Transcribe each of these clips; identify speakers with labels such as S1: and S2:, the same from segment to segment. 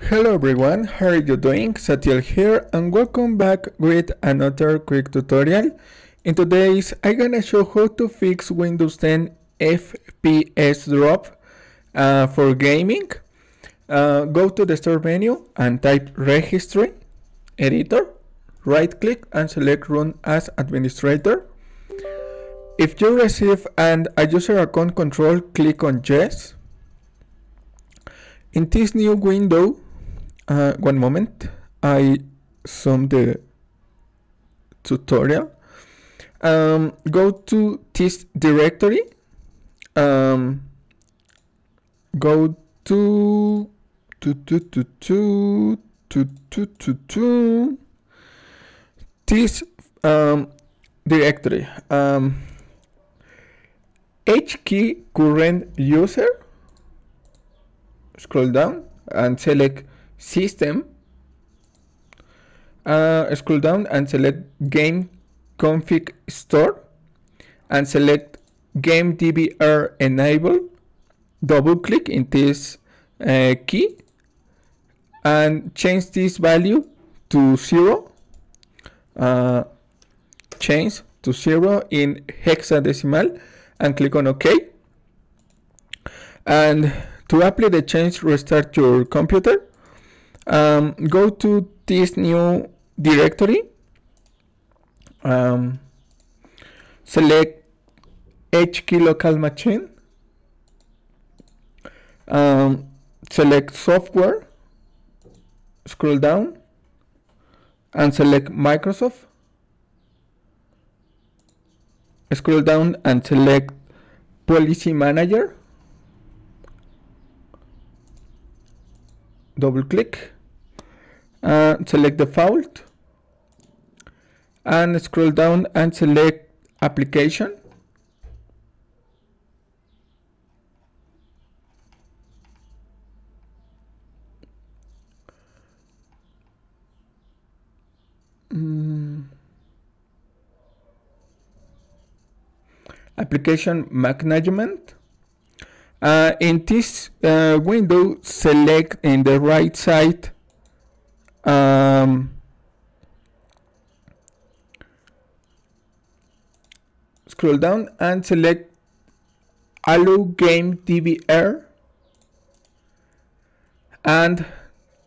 S1: Hello everyone, how are you doing? Satiel here and welcome back with another quick tutorial. In today's I'm gonna show how to fix Windows 10 FPS drop for gaming. Go to the start menu and type registry, editor, right click and select run as administrator. If you receive a user account control, click on yes. In this new window, one moment, I zoom the tutorial. Go to this directory. Go to this directory. H key current user. Scroll down and select system. Scroll down and select game config store and select game DVR enable. Double click in this key and change this value to 0. Change to 0 in hexadecimal and click on OK. And to apply the change, restart your computer. Go to this new directory. Select H key local machine. Select software. Scroll down and select Microsoft. Scroll down and select Policy Manager. Double click, select default and scroll down and select application. Application management. In this window, select in the right side scroll down and select allow game DVR and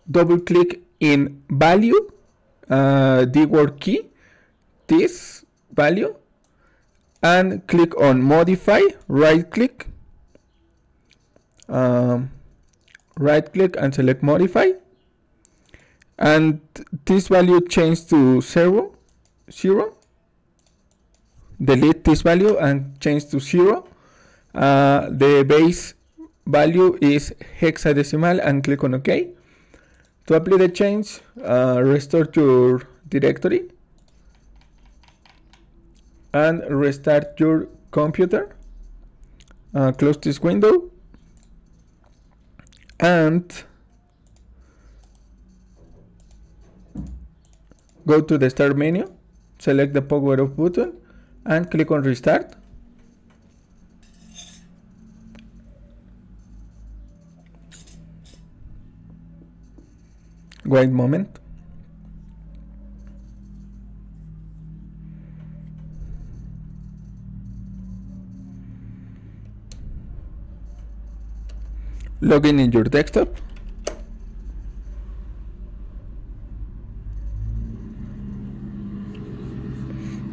S1: double click in value, the word key, this value, and click on modify. Right click and select modify, and this value change to 0. Delete this value and change to 0. The base value is hexadecimal and click on OK. To apply the change, restore your directory and restart your computer. Close this window and go to the start menu, select the power off button and click on restart. Wait a moment. Log in your desktop.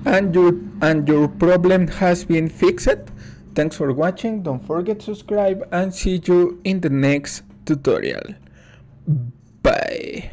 S1: And your problem has been fixed. Thanks for watching. Don't forget to subscribe and see you in the next tutorial. Bye.